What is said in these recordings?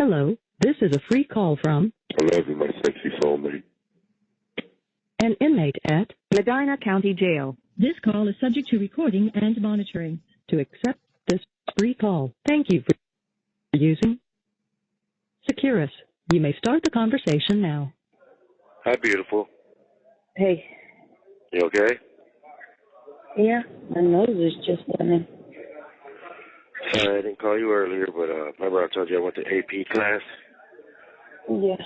Hello, this is a free call from I love you, my sexy soulmate. an inmate at Medina County Jail. This call is subject to recording and monitoring. To accept this free call, thank you for using Securus. You may start the conversation now. Hi, beautiful. Hey. You okay? Yeah, my nose is just running. Sorry, I didn't call you earlier, but remember I told you I went to AP class? Yeah.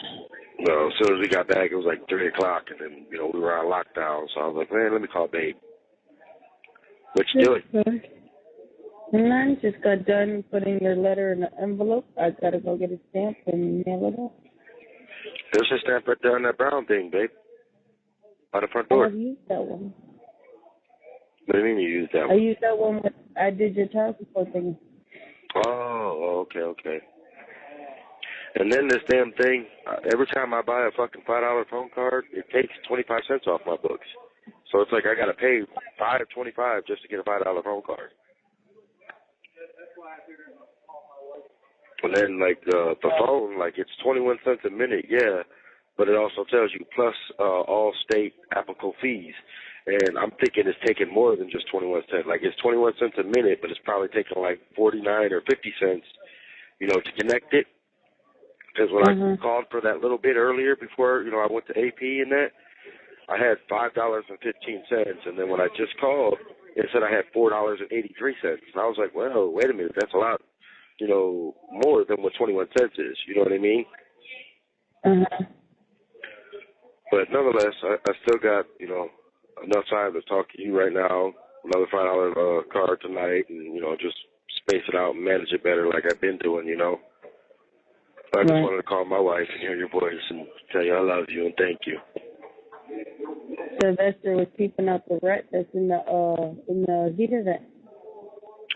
Well, as soon as we got back, it was like 3 o'clock, and then, we were on lockdown, so I was like, man, let me call Babe. What you doing? And I just got done putting your letter in the envelope. I gotta go get a stamp and mail it off. There's a stamp right there on that brown thing, babe. By the front door. I've used that one. What do you mean you used that one? I used that one when I did your child support thing. Oh, okay. And then this damn thing, every time I buy a fucking $5 phone card, it takes 25 cents off my books. So it's like I gotta pay $5.25 just to get a $5 phone card. And then the phone, it's 21 cents a minute, yeah, but it also tells you plus all state applicable fees. And I'm thinking it's taking more than just 21 cents. It's 21 cents a minute, but it's probably taking 49 or 50 cents, to connect it. Because when I called for that little bit earlier before, I went to AP and that, I had $5.15. And then when I just called, it said I had $4.83. And I was like, well, wait a minute, that's a lot, more than what 21 cents is. You know what I mean? But nonetheless, I still got, enough time to talk to you right now. Another $5 card tonight, and just space it out and manage it better like I've been doing. I just wanted to call my wife and hear your voice and tell you I love you and thank you. Sylvester was peeping out the rat that's in the heater vent.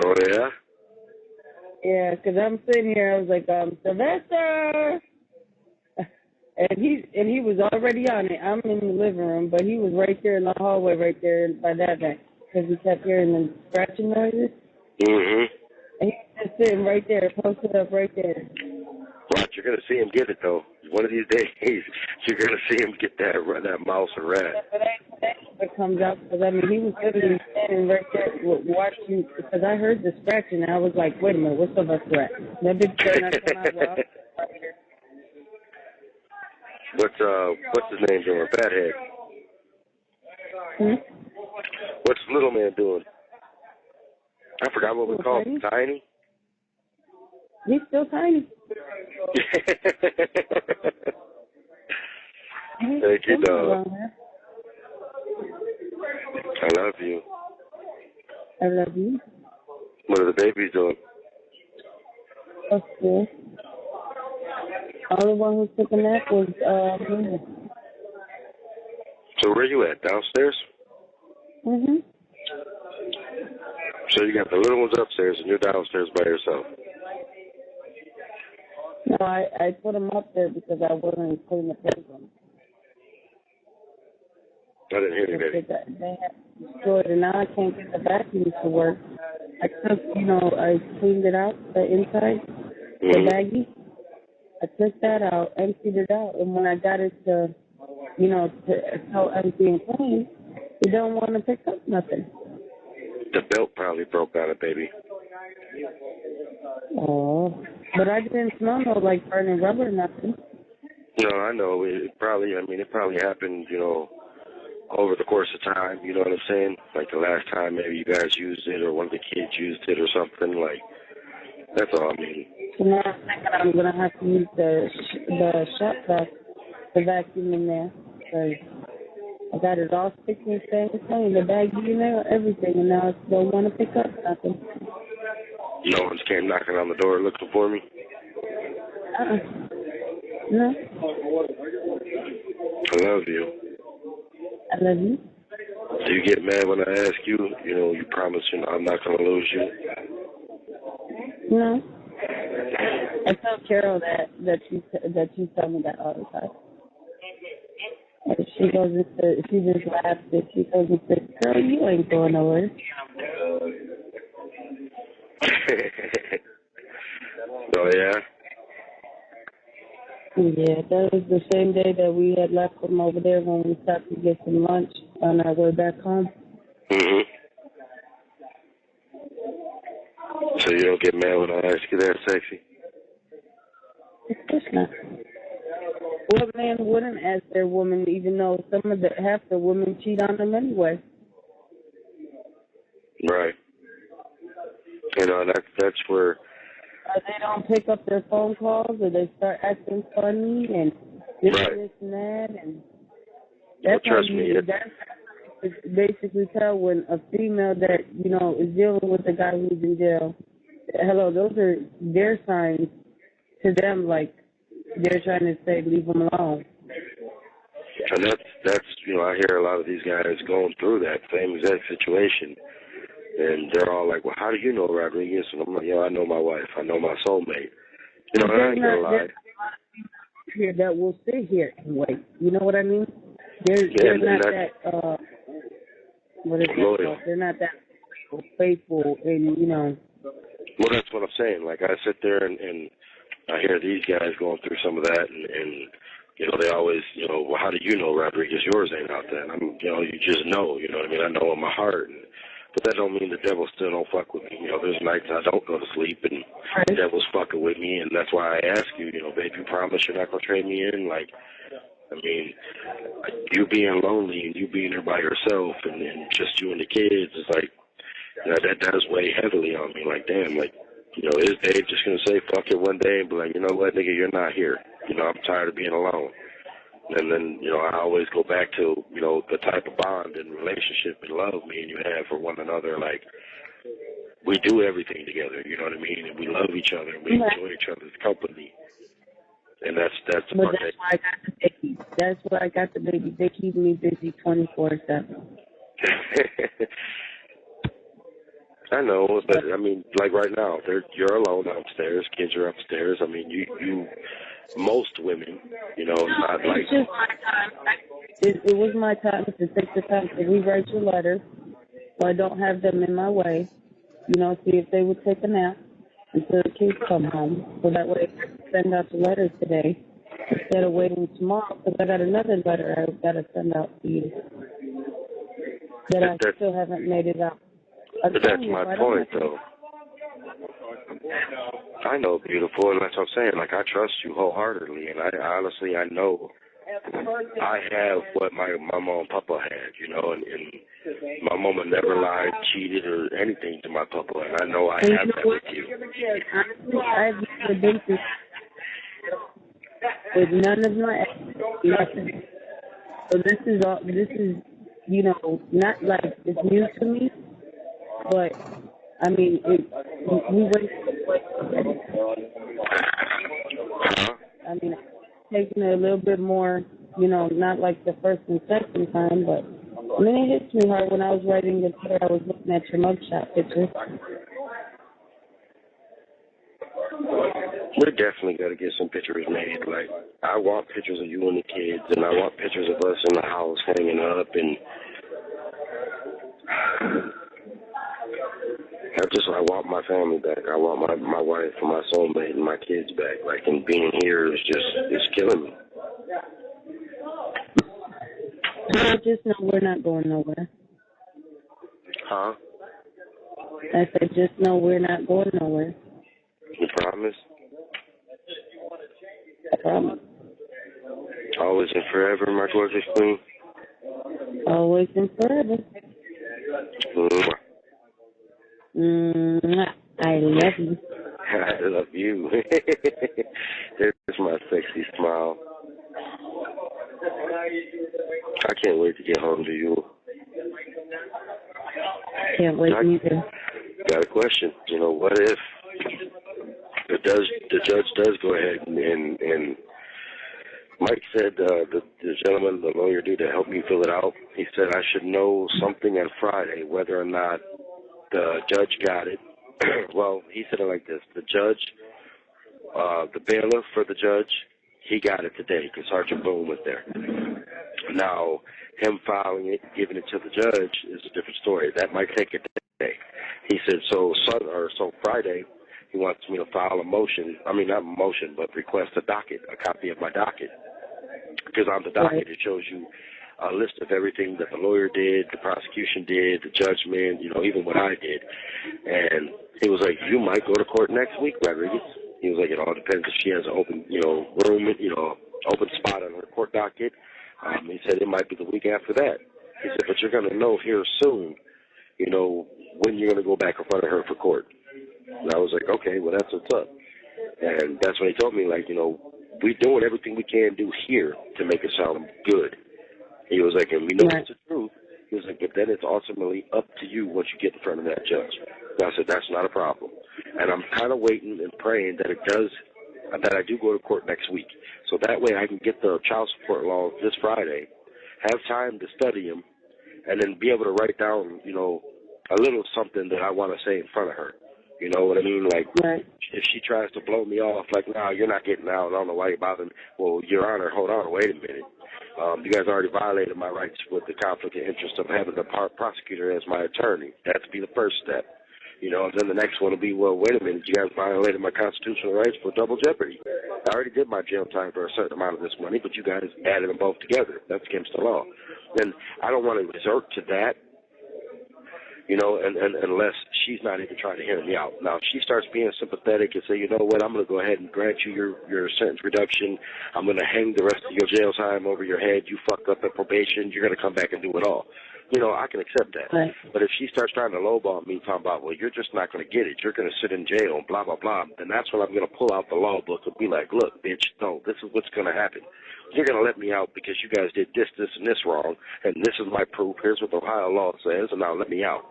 Oh yeah? Yeah, 'cause I'm sitting here. I was like, Sylvester. And he was already on it. I'm in the living room, but he was right there in the hallway, right there by that vent, because he kept hearing the scratching noises. Mm-hmm. And he was just sitting right there, posted up right there. Watch, you're gonna see him get it though. One of these days, you're gonna see him get that mouse or rat. Yeah, but it comes out because he was literally standing right there watching, because I heard the scratching and I was like, wait a minute, what's up with that? That bitch better not come out well. What's his name doing? Fathead. What's little man doing? I forgot what we called him. Tiny? He's still tiny. Thank you, dog. I love you. I love you. What are the babies doing? That's good. The only one who took a nap was me. So where you at? Downstairs? So you got the little ones upstairs and you're downstairs by yourself? No, I put them up there because I wasn't cleaning the playground. I didn't hear you, baby. They had destroyed it, and now I can't get the vacuums to work. I took, I cleaned it out, the inside, the baggie. I took that out, emptied it out, and when I got it to so empty and clean, it don't want to pick up nothing. The belt probably broke out of baby. Oh, but I didn't smell no burning rubber or nothing. No, I know. It probably happened, over the course of time, you know what I'm saying? Like the last time maybe you guys used it or one of the kids used it or something, that's all I mean. So now I'm thinking I'm going to have to use the shop vac, the vacuum in there, because I got it all sticky and staying clean, the baggie in there, everything, and now I don't want to pick up nothing. No one's came knocking on the door looking for me? No. I love you. I love you. Do you get mad when I ask you? You promise I'm not going to lose you? No. I tell Carol that you tell me that all the time. And she just laughs and she goes and says, girl, you ain't going nowhere. Oh, yeah? Yeah, that was the same day that we had left them over there when we stopped to get some lunch on our way back home. Mm-hmm. So you don't get mad when I ask you that, sexy? Of course not. What man wouldn't ask their woman, even though half the women cheat on them anyway? Right. You know, that's where... They don't pick up their phone calls, or they start acting funny and this and that, and that's how that's basically tell when a female that is dealing with a guy who's in jail. Hello, those are their signs to them, like they're trying to say leave them alone. And that's I hear a lot of these guys going through that same exact situation. And they're all like, well, how do you know Rodriguez? And I'm like, I know my wife. I know my soulmate. I ain't gonna lie. Here that will sit here and wait. You know what I mean? They're not that, what is loyal. They're not that faithful and, Well, that's what I'm saying. Like, I sit there and I hear these guys going through some of that and they always, well, how do you know Rodriguez? Yours ain't out there. And I'm, you just know, you know what I mean? I know in my heart. But that don't mean the devil still don't fuck with me. There's nights I don't go to sleep and the devil's fucking with me, and that's why I ask you, babe, you promise you're not going to trade me in? Like, I mean, you being lonely and you being there by yourself and just you and the kids is like, that does weigh heavily on me. Like, damn, like, is Dave just going to say fuck it one day and be like, you know what, nigga, you're not here. I'm tired of being alone. And then, I always go back to, the type of bond and relationship and love me and you have for one another. Like, we do everything together, you know what I mean? And we love each other and we enjoy each other's company. And that's the part that's why I got the baby. That's why I got the baby. They keep me busy 24/7. I know, but, I mean, like right now, you're alone downstairs. Kids are upstairs. I mean, you most women, not like... It's just my time. It was my time to take the time to rewrite your letters so I don't have them in my way. See if they would take a nap until the kids come home. So that way I can send out the letters today instead of waiting tomorrow, because I got another letter I've got to send out to you that I still haven't made it out. But that's my point, though. I know, beautiful, and that's what I'm saying. Like, I trust you wholeheartedly, and I know I have what my mama and papa had, and my mama never lied, cheated, or anything to my papa, and I know I have that with you. Honestly, I've never been through with none of my exes, nothing. So this is not like it's new to me, but I mean, we went. I mean, taking it a little bit more, not like the first and second time, but I mean, it hits me hard when I was writing the letter. I was looking at your mugshot pictures. We definitely got to get some pictures made. Like, I want pictures of you and the kids, and I want pictures of us in the house hanging up, and I want my family back. I want my wife and my soulmate and my kids back. Like, and being here is it's killing me. I just know we're not going nowhere. Huh? I said, just know we're not going nowhere. You promise? I promise. Always and forever, my gorgeous queen? Always and forever. I love you. I love you. There's my sexy smile. I can't wait to get home to you. Can't wait either. Got a question. What if the judge does go ahead and Mike said, the gentleman, the lawyer dude that helped me fill it out, he said I should know something on Friday whether or not the judge got it. Well, he said it like this. The judge, the bailiff for the judge, he got it today because Sergeant Boone was there. Now, him filing it, giving it to the judge is a different story. That might take a day. He said so Friday he wants me to file a motion. I mean, not a motion, but request a copy of my docket. Because on the docket, it shows you a list of everything that the lawyer did, the prosecution did, the judgment, even what I did. And he was like, you might go to court next week, Rodriguez. He was like, it all depends if she has an open, room, open spot on her court docket. He said it might be the week after that. He said, but you're going to know here soon, when you're going to go back in front of her for court. And I was like, okay, well, that's what's up. And that's when he told me, like, we're doing everything we can do here to make it sound good. He was like, and we know it's the truth. He was like, but then it's ultimately up to you once you get in front of that judge. And I said, that's not a problem. And I'm kind of waiting and praying that that I do go to court next week. So that way I can get the child support laws this Friday, have time to study them, and then be able to write down, a little something that I want to say in front of her. You know what I mean? Like, if she tries to blow me off, like, no, you're not getting out, I don't know why you're bothering me. Well, Your Honor, hold on, wait a minute. You guys already violated my rights with the conflict of interest of having the prosecutor as my attorney. That would be the first step. And then the next one will be, well, wait a minute, you guys violated my constitutional rights for double jeopardy. I already did my jail time for a certain amount of this money, but you guys added them both together. That's against the law. Then I don't want to resort to that, and unless she's not even trying to hear me out. Now, if she starts being sympathetic and say, you know what, I'm going to go ahead and grant you your sentence reduction. I'm going to hang the rest of your jail time over your head. You fucked up at probation. You're going to come back and do it all. I can accept that. Right. But if she starts trying to lowball me, talking about, well, you're just not going to get it. You're going to sit in jail and blah, blah, blah, then that's when I'm going to pull out the law book and be like, look, bitch, no, this is what's going to happen. You're going to let me out because you guys did this, and this wrong, and this is my proof. Here's what the Ohio law says, and now let me out.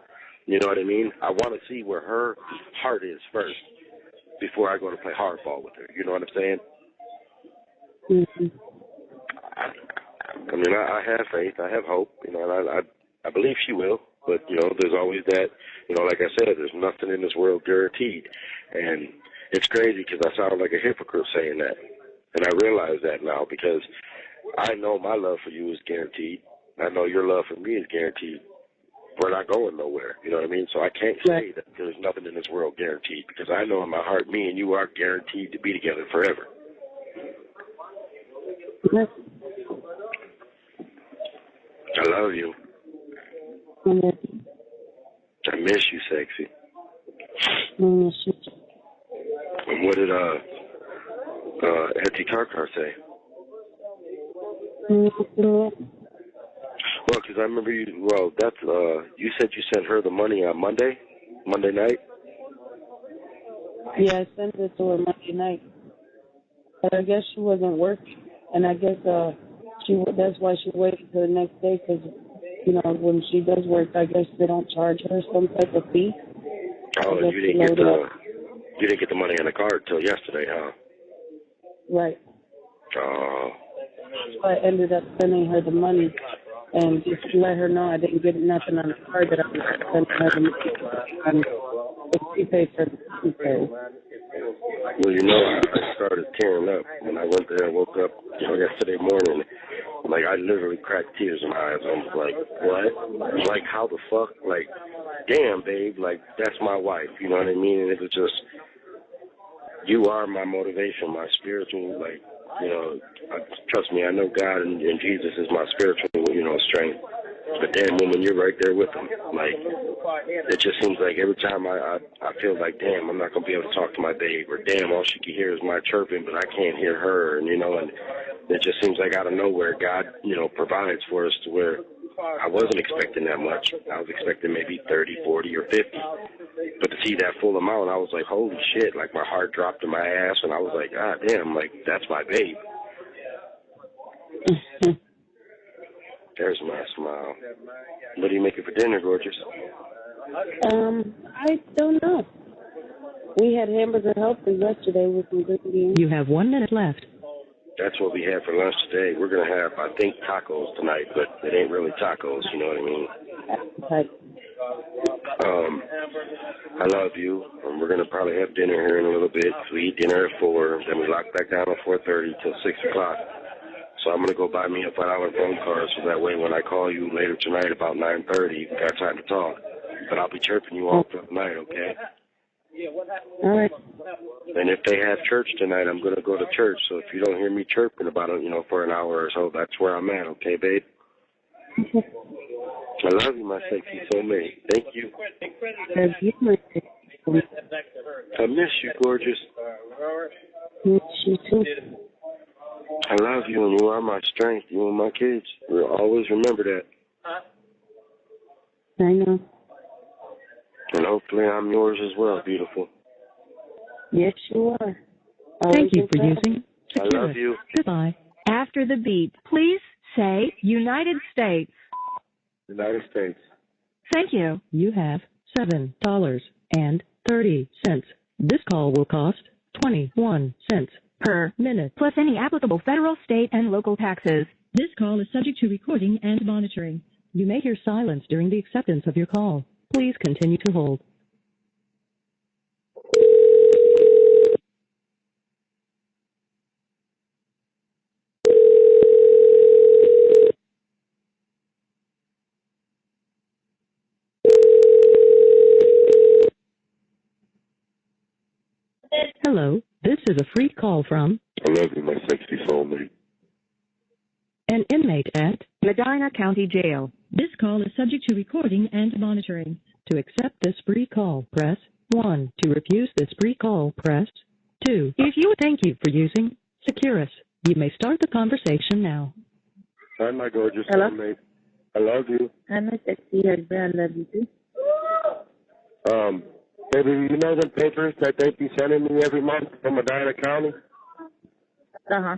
You know what I mean? I want to see where her heart is first before I go to play hardball with her. You know what I'm saying? Mm-hmm. I have faith. I have hope. And I believe she will. But, there's always that, like I said, there's nothing in this world guaranteed. And it's crazy because I sound like a hypocrite saying that. And I realize that now because I know my love for you is guaranteed. I know your love for me is guaranteed. We're not going nowhere, you know what I mean? So I can't say that there's nothing in this world guaranteed because I know in my heart me and you are guaranteed to be together forever. Yes. I love you. Yes. I miss you, sexy. I miss you. And what did Auntie Karkar say? Well, because I remember you said you sent her the money on Monday night? Yeah, I sent it to her Monday night. But I guess she wasn't working, and I guess that's why she waited till the next day, because, when she does work, I guess they don't charge her some type of fee. Oh, you didn't get the money on the card till yesterday, huh? Right. Oh. So I ended up sending her the money and just let her know I didn't get nothing on the card that I was sending her the money. She paid for the prepaid. Well, I started tearing up when I went there and woke up, yesterday morning. Like, I literally cracked tears in my eyes. I was like, what? Like, how the fuck? Like, damn, babe, like, that's my wife, you know what I mean? And it was just, you are my motivation, my spiritual, like, trust me, I know God and Jesus is my spiritual, strength. But damn, woman, you're right there with them. Like, it just seems like every time I feel like, damn, I'm not going to be able to talk to my babe, or damn, all she can hear is my chirping, but I can't hear her, and it just seems like out of nowhere, God, provides for us to where I wasn't expecting that much. I was expecting maybe 30, 40, or 50. But to see that full amount, I was like, holy shit, like my heart dropped in my ass, and I was like, God damn, like, that's my babe. There's my smile. What are you making for dinner, gorgeous? I don't know. We had hamburger helpers yesterday with some green beans. You have 1 minute left. That's what we had for lunch today. We're going to have, I think, tacos tonight, but it ain't really tacos, you know what I mean? Right. I love you. We're going to probably have dinner here in a little bit. We eat dinner at 4, then we lock back down at 4:30 till 6 o'clock. So I'm going to go buy me a $5 phone card so that way when I call you later tonight about 9:30, we got time to talk. But I'll be chirping you all through the night, okay? All right. And if they have church tonight, I'm going to go to church. So if you don't hear me chirping about it, for an hour or so, that's where I'm at, okay, babe? I love you, my sexy soulmate. Thank you. I miss you, gorgeous. Miss you too. I love you, and you are my strength. You and my kids. We'll always remember that. I know. And hopefully I'm yours as well, beautiful. Yes, you are. Thank you for using I love you. Goodbye. After the beep, please say United States. United States. Thank you. You have $7.30. This call will cost 21 cents per minute, plus any applicable federal, state, and local taxes. This call is subject to recording and monitoring. You may hear silence during the acceptance of your call. Please continue to hold. Hello, this is a free call from I love you, my sexy soulmate. an inmate at Medina County Jail. This call is subject to recording and monitoring. To accept this free call, press 1. To refuse this free call, press 2. Thank you for using Securus. You may start the conversation now. Hi, my gorgeous Hello? soulmate. I love you. I'm a sexy husband. I love you too. Baby, you know the papers that they be sending me every month from Medina County? Uh-huh.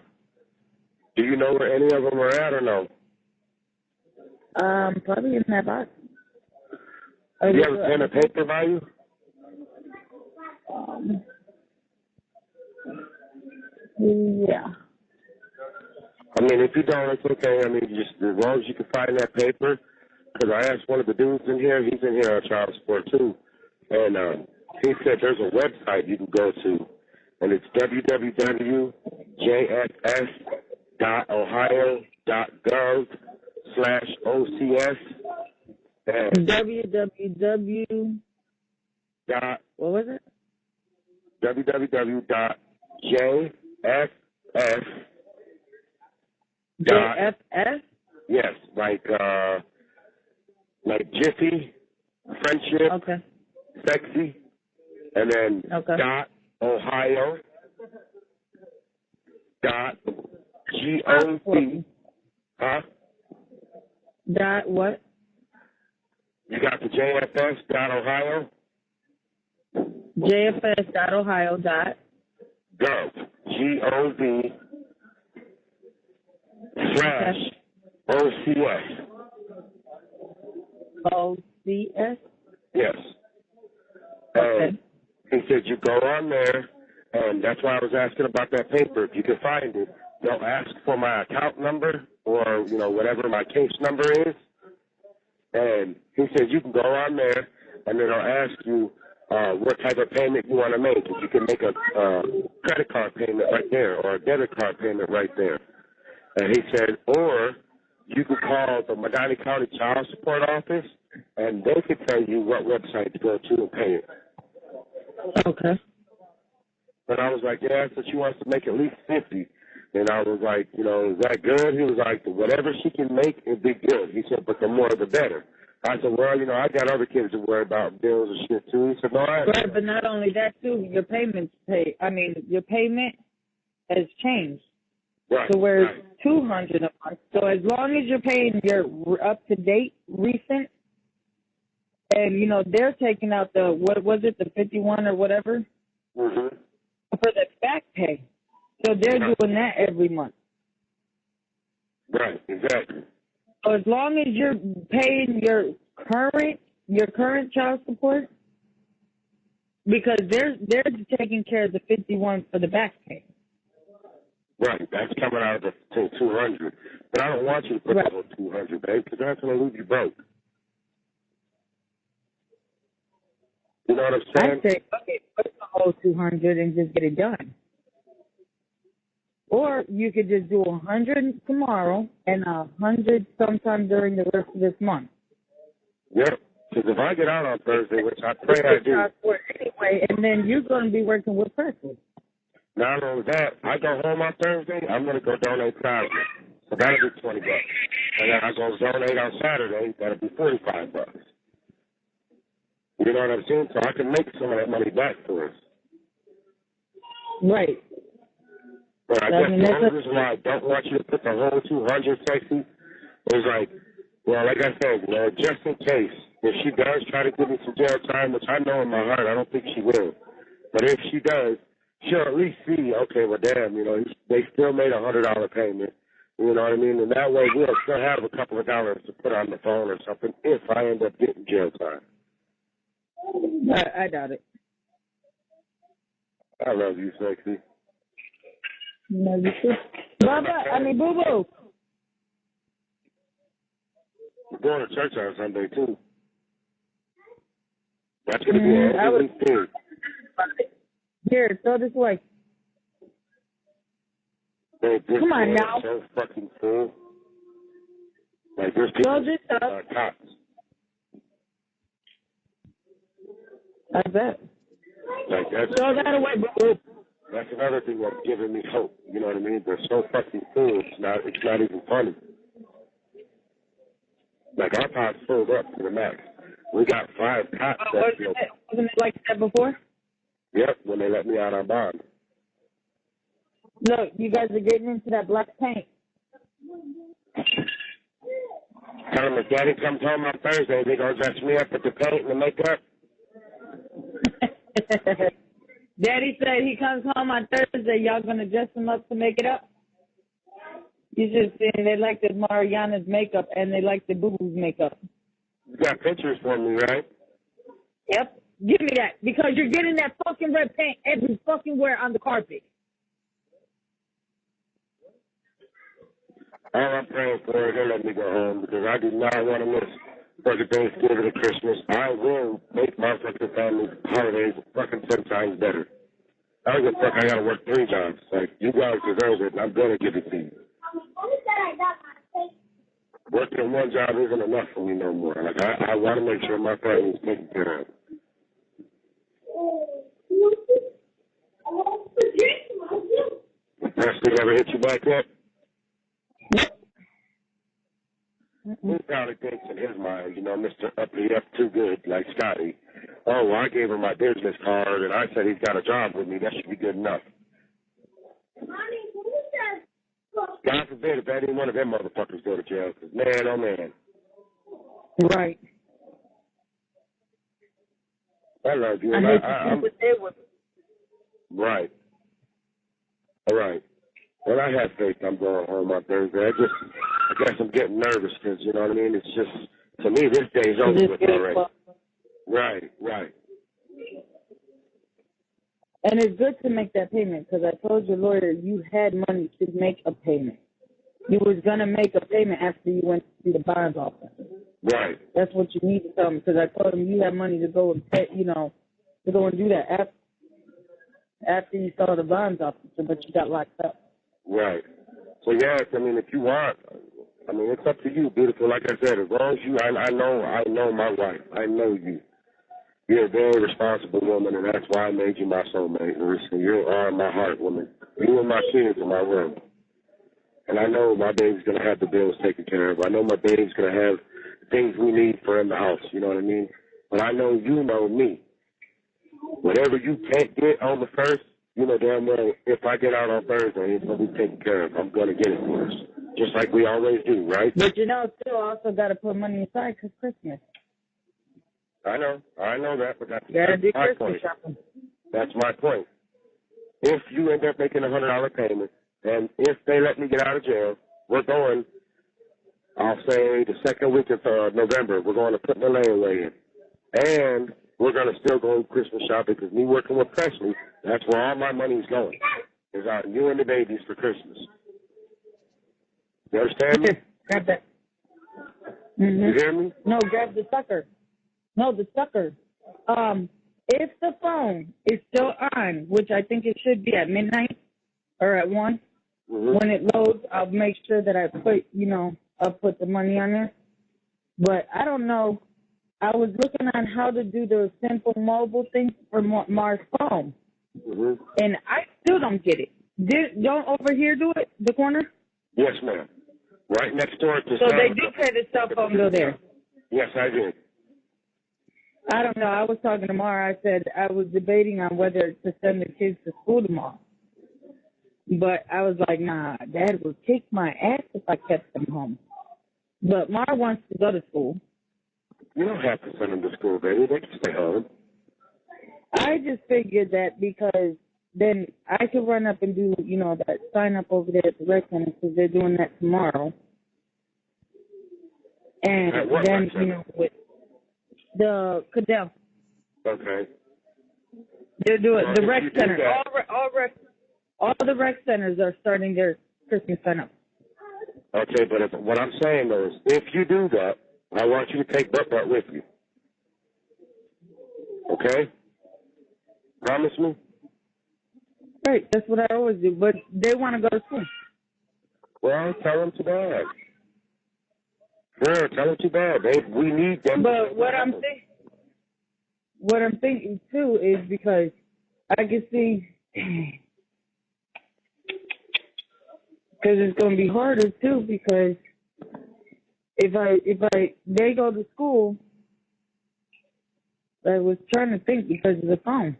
Do you know where any of them are at or no? Probably in that box. Do you have a pen and paper by you? Yeah. I mean, if you don't, it's okay. I mean, just as long as you can find that paper. Because I asked one of the dudes in here, he's in here on child support too. And he said there's a website you can go to, and it's www.jfs.ohio.gov/OCS. www. What was it? www.jfs. JFS? Yes, like Jiffy, friendship, Okay. sexy, and then Okay. .ohio .gov. Huh? Dot what? You got the JFS .ohio. JFS.ohio. Gov. GOV /OCS. OCS? Yes. Okay. He said you go on there, and that's why I was asking about that paper. If you can find it, they'll ask for my account number or, whatever my case number is. And he said you can go on there, and then they'll ask you what type of payment you want to make. If you can make a credit card payment right there or a debit card payment right there. And he said, or you can call the Medina County Child Support Office, and they can tell you what website to go to and pay it. Okay. But I was like, yeah, so she wants to make at least 50. And I was like, is that good? He was like, whatever she can make, it'd be good. He said, but the more the better. I said, well, I got other kids to worry about bills and shit too. He said, no, Right, but not only that too, your payment has changed. Right, So where right. it's $200 a month. So as long as you're paying your up to date, recent, and they're taking out the what was it, the 51 or whatever, Mm-hmm. for the back pay. So they're doing that every month. Right, exactly. So as long as you're paying your current child support, because they're taking care of the 51 for the back pay. Right, that's coming out of the 200. But I don't want you to put that on 200, babe, because that's going to leave you broke. You know what I'm saying? I say, okay, put the whole 200 and just get it done. Or you could just do 100 tomorrow and 100 sometime during the rest of this month. Yep. Because if I get out on Thursday, which I pray I do. Anyway, and then you're going to be working with Presley. Not only that, I go home on Thursday, I'm going to go donate plasma. So that'll be $20. And then I go donate on Saturday, that'll be $45. You know what I'm saying? So I can make some of that money back for us. Right. But I guess the only reason why I don't want you to put the whole 200, Sexy, is like, well, like I said, you know, just in case, if she does try to give me some jail time, which I know in my heart I don't think she will, but if she does, she'll at least see, okay, well, damn, you know, they still made a $100 payment, you know what I mean? And that way we'll still have a couple of dollars to put on the phone or something if I end up getting jail time. I doubt it. I love you, Sexy. Love you too. Boo-boo. We're going to church on Sunday, too. That's going to be an every week thing. Here, throw this away. Hey, come on now. So fucking full. Like, there's people cops. I bet. Like, throw that away, boo. That's another thing that's giving me hope. You know what I mean? They're so fucking full. It's not even funny. Like, our pot's filled up to the max. We got 5 cops. Wasn't it like that before? Yep, when they let me out on bond. Look, you guys are getting into that black paint. Tell him if Daddy comes home on Thursday, they gonna dress me up with the paint and the makeup. Daddy said he comes home on Thursday. Y'all gonna dress him up to make it up? You just saying they like the Mariana's makeup and they like the Boo-Boo's makeup. You got pictures for me, right? Yep. Give me that. Because you're getting that fucking red paint every fucking where on the carpet. All I'm praying for is he'll let me go home because I do not want to miss fucking Thanksgiving and Christmas. I will make my fucking family holidays fucking 10 times better. I don't give a fuck. I gotta work 3 jobs. Like, you guys deserve it, and I'm gonna give it to you. Working 1 job isn't enough for me no more. Like, I want to make sure my family is taken care of. Presley ever hit you back yet? He probably thinks in his mind, you know, Mr. Uppity up too good, like Scotty. Oh, well, I gave him my business card, and I said he's got a job with me. That should be good enough. God forbid if any one of them motherfuckers go to jail, because man, oh man. Right. I love you. I hate to see what they would. Right. All right. Well, I have faith I'm going home on Thursday. I guess I'm getting nervous because, you know what I mean? It's just, to me, this day's over with already. Right, right. And it's good to make that payment because I told your lawyer you had money to make a payment. You was going to make a payment after you went to see the bonds officer. Right. That's what you need to tell him because I told him you had money to go and pay, you know, to go and do that after you saw the bonds officer, but you got locked up. Right. So, yes, I mean, if you want, I mean, it's up to you, beautiful. Like I said, as long as you, I know my wife. I know you. You're a very responsible woman, and that's why I made you my soulmate, Larissa. You are my heart woman. You and my kids are my world. And I know my baby's going to have the bills taken care of. I know my baby's going to have things we need for in the house, you know what I mean? But I know you know me. Whatever you can't get on the first, you know damn well, if I get out on Thursday, it's going to be taken care of. I'm going to get it for us, just like we always do, right? But you know, still also got to put money aside because Christmas. I know that, but that's my point. Shopping. That's my point. If you end up making a $100 payment, and if they let me get out of jail, we're going, I'll say the second week of November, we're going to put the layaway in. And we're going to still go Christmas shopping because me working with Presley, that's where all my money's going, is on you and the babies for Christmas. You understand me? Grab that. Mm-hmm. You hear me? No, grab the sucker. No, the sucker. If the phone is still on, which I think it should be at midnight or at 1, when it loads, I'll make sure that I put, I'll put the money on there. But I don't know I was looking on how to do the simple mobile thing for Mars phone, and I still don't get it. Don't over here do it, the corner? Yes, ma'am. Right next door to. So they do pay the cell phone bill there. Yes, I did. I don't know. I was talking tomorrow. I said I was debating on whether to send the kids to school tomorrow. But I was like, nah, Dad would kick my ass if I kept them home. But Mar wants to go to school. You don't have to send them to school, baby. They can stay home. I just figured that because then I could run up and do, that sign up over there at the rec center because they're doing that tomorrow. And then, with the Cadell. Okay. They're doing the rec center. All the rec centers are starting their Christmas sign-up. Okay, but what I'm saying, though, is if you do that, I want you to take Butt with you. Okay? Promise me? Right, that's what I always do, but they want to go to school. Well, tell them too bad. Sure, tell them too bad. We need them. But what I'm thinking, too, is because I can see... Because it's going to be harder, too, because if they go to school, I was trying to think because of the phone.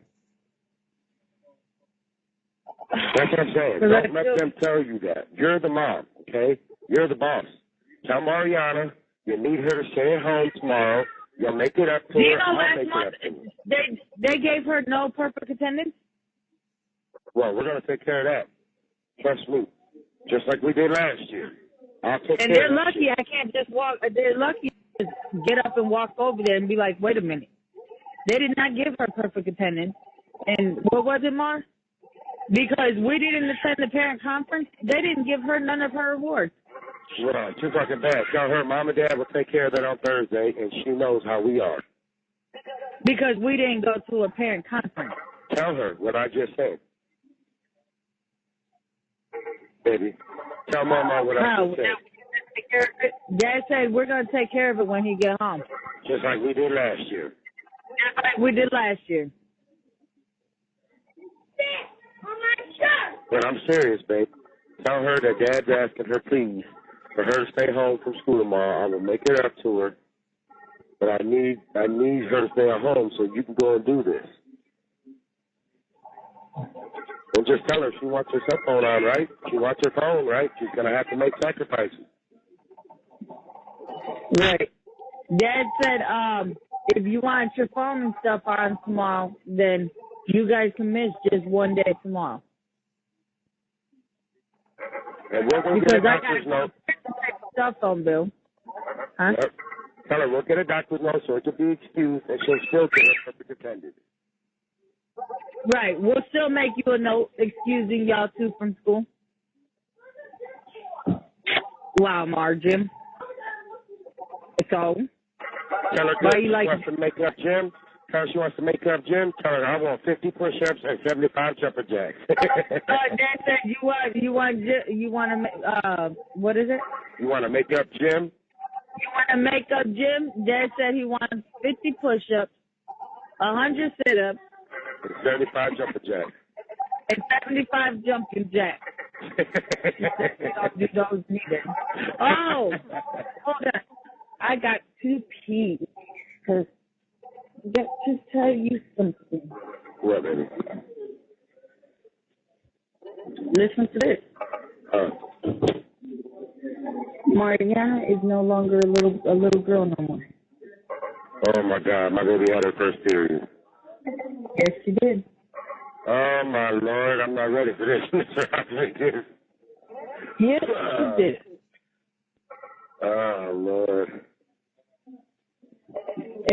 That's what I'm saying. Don't let them tell you that. You're the mom, okay? You're the boss. Tell Mariana you need her to stay at home tomorrow. You'll make it up to her. Last month, they gave her no perfect attendance? Well, we're going to take care of that. Trust me. Just like we did last year. And they're lucky I can't just walk. They're lucky to get up and walk over there and be like, wait a minute. They did not give her perfect attendance. And what was it, Mar? Because we didn't attend the parent conference, they didn't give her none of her awards. Well, too fucking bad. Tell her Mom and Dad will take care of that on Thursday, and she knows how we are. Because we didn't go to a parent conference. Tell her what I just said. Baby, tell Mama what I just said. Dad said we're going to take care of it when he get home. Just like we did last year. Just like we did last year. But I'm serious, babe. Tell her that Dad's asking her, please, for her to stay home from school tomorrow. I will make it up to her. But I need her to stay at home so you can go and do this. And just tell her she wants her cell phone on, right? She wants her phone, right? She's going to have to make sacrifices. Right. Dad said, if you want your phone and stuff on tomorrow, then you guys can miss just one day tomorrow. And we're going to get a doctor's note. Cell phone bill. Huh? Yep. Tell her we'll get a doctor's note so it can be excused, and she'll still get her perfect attendance. Right. We'll still make you a note excusing y'all two from school. Wow, Margin. So? Tell her she wants to make up gym. Tell her she wants to make up gym. Tell her I want 50 push-ups and 75 jumper jacks. Dad said you want to what is it? You want to make up gym? You want to make up gym? Dad said he wants 50 push-ups, 100 sit-ups, and 75 jumper jacks. And 75 jumping jacks. Don't do those neither. Oh, hold on. I got 2 peas. Because just tell you something. What, baby? Listen to this. Mariana is no longer a little girl no more. Oh my God, my baby had her first period. Yes, she did. Oh my Lord, I'm not ready for this, Mr. Rodriguez. Yes, she did. Oh Lord.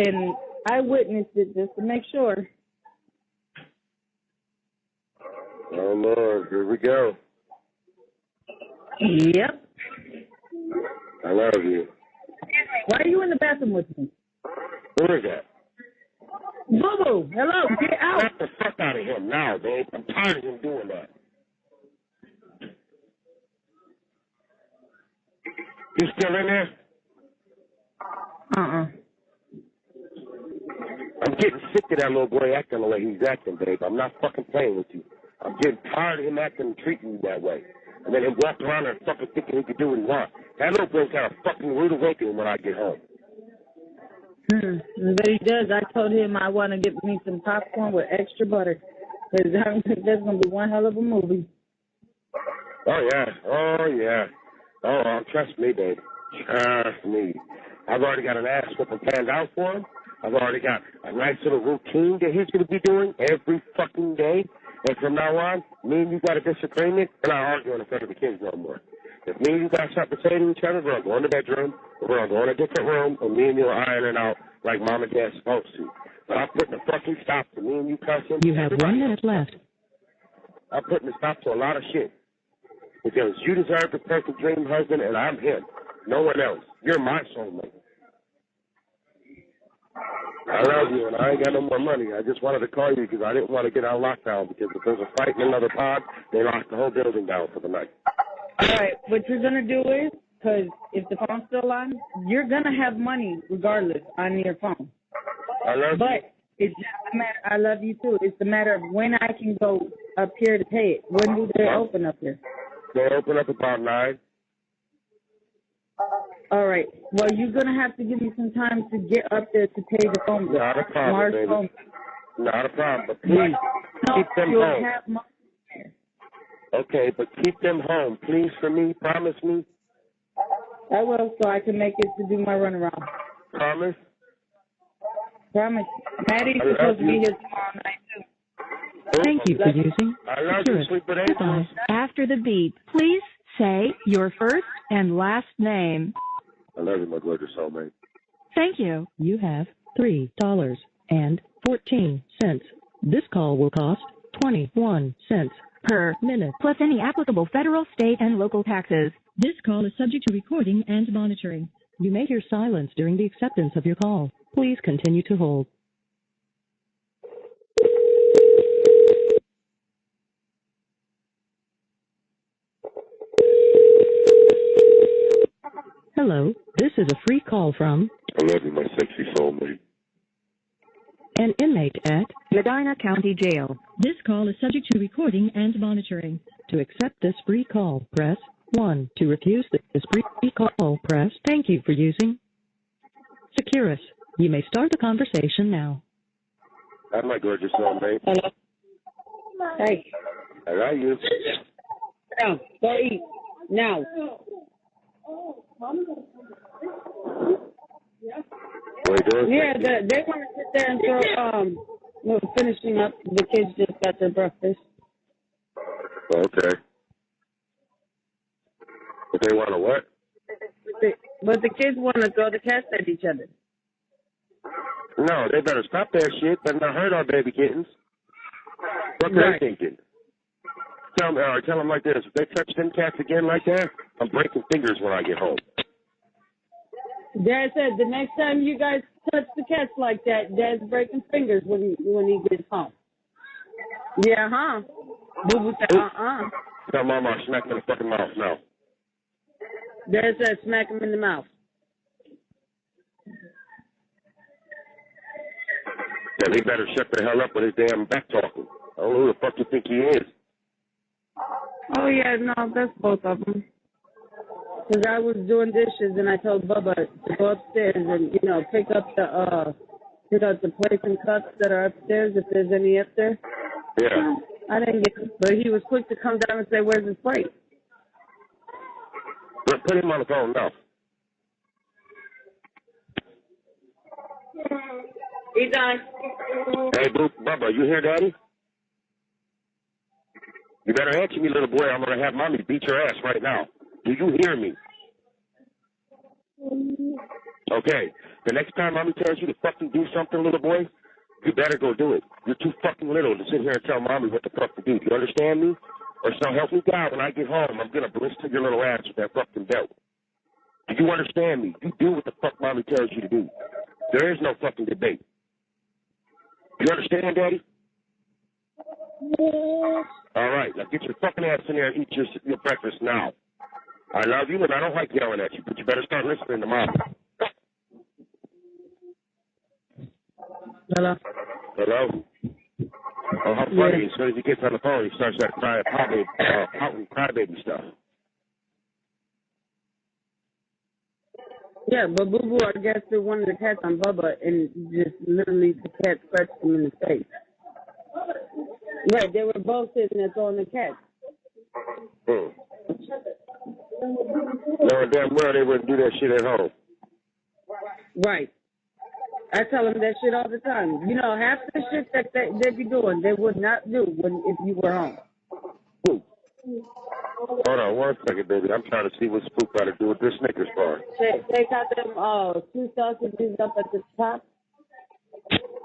And I witnessed it just to make sure. Oh Lord, here we go. Yep. I love you. Why are you in the bathroom with me? Who is that? Boo-boo, hello, get out. Get the fuck out of him now, babe. I'm tired of him doing that. You still in there? I'm getting sick of that little boy acting the way he's acting, babe. I'm not fucking playing with you. I'm getting tired of him acting and treating you that way. And then him walking around there fucking thinking he can do what he wants. That little boy's got a fucking rude awakening when I get home. But he does. I told him I want to get me some popcorn with extra butter. Because that's going to be one hell of a movie. Oh, yeah. Oh, trust me, babe. Trust me. I've already got an ass whooping planned out for him. I've already got a nice little routine that he's going to be doing every fucking day. And from now on, me and you got a disagreement, we're not arguing in front of the kids no more. If me and you got something to say to each other, we're going to go in the bedroom, or we're going to go in a different room, and me and you are ironing it out like mom and dad's supposed to. But I'm putting a fucking stop to me and you cussing. You have 1 minute left. I'm putting a stop to a lot of shit. Because you deserve the perfect dream husband, and I'm him. No one else. You're my soulmate. I love you, and I ain't got no more money. I just wanted to call you because I didn't want to get out of lockdown, because if there's a fight in another pod, they lock the whole building down for the night. All right, what you're going to do is, because if the phone's still on, you're going to have money regardless on your phone. I love you. But it's just a matter, I love you too. It's a matter of when I can go up here to pay it. When do they open up here? They open up about 9. All right. Well, you're going to have to give me some time to get up there to pay the phone bill. Not a problem, Mark's baby. phone. Not a problem, but please keep them you'll home. have money there. Okay, but keep them home, please, for me. Promise me. I will, so I can make it to do my runaround. Promise. Promise. Maddie's supposed to be here tomorrow night, too. Thank you for using I love you, Securus. sleep with Goodbye. angels. After the beep, please say your first and last name. I love you, my gorgeous soulmate. Thank you. You have $3.14. This call will cost 21 cents Per minute. plus any applicable federal, state, and local taxes. This call is subject to recording and monitoring. You may hear silence during the acceptance of your call. Please continue to hold. Hello, this is a free call from I love you, my sexy soulmate. an inmate at Medina County Jail. This call is subject to recording and monitoring. To accept this free call, press 1. To refuse this free call, press thank you for using Securus. You may start the conversation now. Hi, my gorgeous soulmate. Hello. Hey. I love you. Now, go eat. Now. What are you doing? Yeah, they want to sit there until we're finishing up. The kids just got their breakfast. Okay. But they want to what? But the kids want to throw the cats at each other. No, they better stop that shit. Better not hurt our baby kittens. What are they thinking? Tell them like this. If they touch them cats again like that, I'm breaking fingers when I get home. Dad said the next time you guys touch the cats like that, Dad's breaking fingers when he gets home. Yeah, huh? Boo Boo said, Tell Mama I smack him in the fucking mouth now. Dad said smack him in the mouth. Then he better shut the hell up with his damn back talking. I don't know who the fuck you think he is. Oh, yeah, no, that's both of them. Because I was doing dishes and I told Bubba to go upstairs and, pick up the plates and cups that are upstairs if there's any up there. Yeah. I didn't get them, but he was quick to come down and say, where's his plate? But put him on the phone now. He's on. Hey, Bubba, you hear Daddy? You better answer me, little boy. I'm going to have Mommy beat your ass right now. Do you hear me? Okay. The next time Mommy tells you to fucking do something, little boy, you better go do it. You're too fucking little to sit here and tell Mommy what the fuck to do. Do you understand me? Or so help me God, when I get home, I'm going to blister your little ass with that fucking belt. Do you understand me? You do what the fuck Mommy tells you to do. There is no fucking debate. You understand, Daddy? All right, now get your fucking ass in there and eat your breakfast now. I love you, and I don't like yelling at you, but you better start listening to Mom. Hello? Hello? Oh, how funny. As soon as he gets on the phone, he starts that pouting crybaby stuff. Yeah, but Boo Boo, I guess, threw one of the cats on Bubba, and just literally the cat scratched him in the face. Right, they were both sitting there throwing the cat. Knowing damn well they wouldn't do that shit at home. Right. I tell them that shit all the time. You know, half the shit that they be doing, they would not do if you were home. Hold on 1 second, baby. I'm trying to see what Spook got to do with this Snickers bar. Take out them 2 sausages up at the top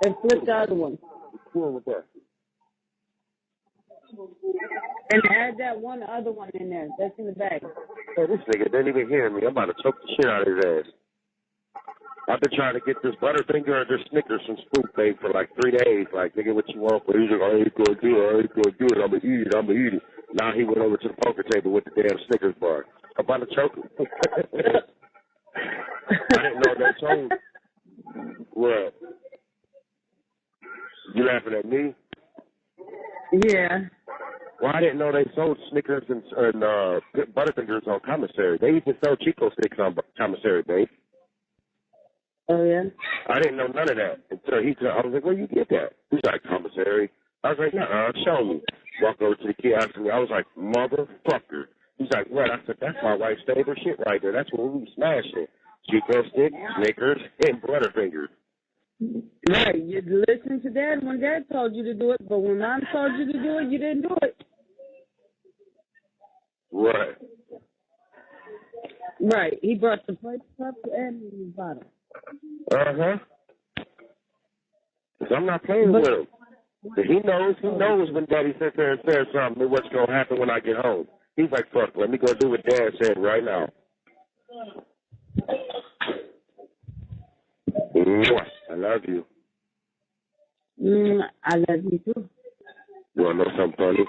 and flip the other one. What's wrong with that? And add that one other one in there. That's in the bag. Hey, this nigga didn't even hear me. I'm about to choke the shit out of his ass. I've been trying to get this Butterfinger or this Snickers from Spook, babe, for like 3 days. Like, nigga, what you want? But he's like, I ain't gonna do it. I'm gonna eat it. Now he went over to the poker table with the damn Snickers bar. I'm about to choke him. I didn't know they told. What? You laughing at me? Yeah. Well, I didn't know they sold Snickers and Butterfingers on commissary. They even sell Chico sticks on commissary, babe. Oh, yeah? I didn't know none of that until I was like, where you get that? He's like, commissary. I was like, show me. Walked over to the kiosk and I was like, motherfucker. He's like, what? I said, that's my wife's favorite shit right there. That's what we smash it. Chico sticks, Snickers, and Butterfingers. Right. You listened to Dad when Dad told you to do it, but when Mom told you to do it, you didn't do it. Right. Right. He brought the plate, cup, and the bottle. Uh-huh. Because I'm not playing with him. He knows when Daddy sits there and says something, what's going to happen when I get home. He's like, fuck, let me go do what Dad said right now. I love you. I love you too. You want to know something funny?